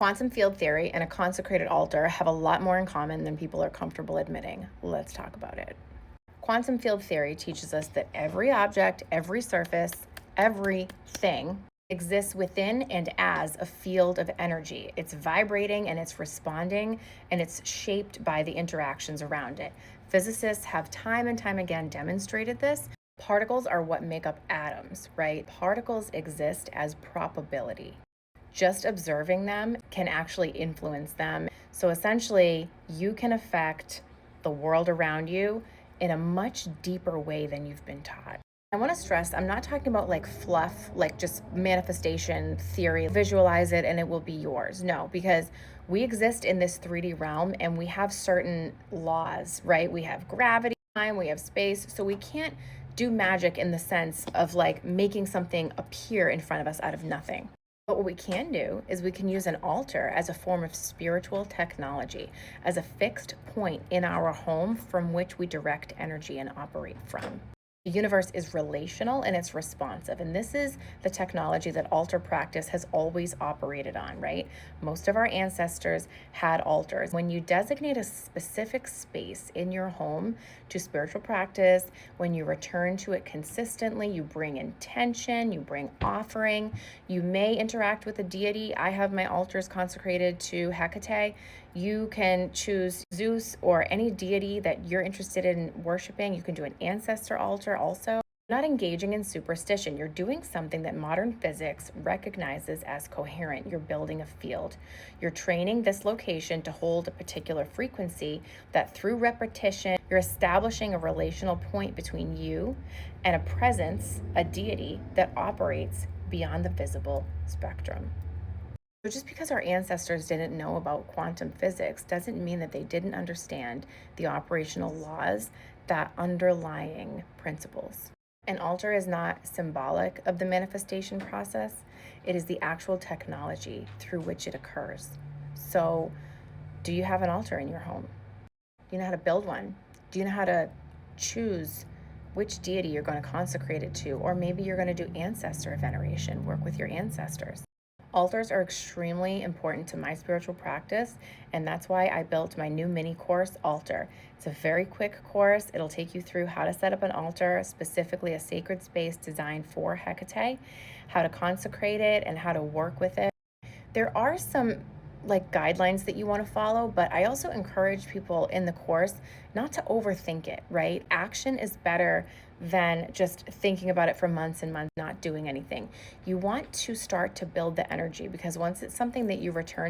Quantum field theory and a consecrated altar have a lot more in common than people are comfortable admitting. Let's talk about it. Quantum field theory teaches us that every object, every surface, everything exists within and as a field of energy. It's vibrating and it's responding and it's shaped by the interactions around it. Physicists have time and time again demonstrated this. Particles are what make up atoms, right? Particles exist as probability. Just observing them can actually influence them. So essentially, you can affect the world around you in a much deeper way than you've been taught. I want to stress, I'm not talking about like fluff, like just manifestation theory, visualize it and it will be yours. No, because we exist in this 3D realm and we have certain laws, right? We have gravity, time, we have space. So we can't do magic in the sense of like making something appear in front of us out of nothing. But what we can do is we can use an altar as a form of spiritual technology, as a fixed point in our home from which we direct energy and operate from. The universe is relational and it's responsive. And this is the technology that altar practice has always operated on, right? Most of our ancestors had altars. When you designate a specific space in your home to spiritual practice, when you return to it consistently, you bring intention, you bring offering, you may interact with a deity. I have my altars consecrated to Hecate. You can choose Zeus or any deity that you're interested in worshiping. You can do an ancestor altar also. Not engaging in superstition. You're doing something that modern physics recognizes as coherent. You're building a field. You're training this location to hold a particular frequency that through repetition, you're establishing a relational point between you and a presence, a deity that operates beyond the visible spectrum. So just because our ancestors didn't know about quantum physics doesn't mean that they didn't understand the operational laws that underlying principles. An altar is not symbolic of the manifestation process. It is the actual technology through which it occurs. So, do you have an altar in your home? Do you know how to build one? Do you know how to choose which deity you're going to consecrate it to? Or maybe you're going to do ancestor veneration, work with your ancestors. Altars are extremely important to my spiritual practice, and that's why I built my new mini course, Altar. It's a very quick course. It'll take you through how to set up an altar, specifically a sacred space designed for Hecate, how to consecrate it, and how to work with it. There are some like guidelines that you want to follow, but I also encourage people in the course not to overthink it, right? Action is better than just thinking about it for months and months, not doing anything. You want to start to build the energy because once it's something that you return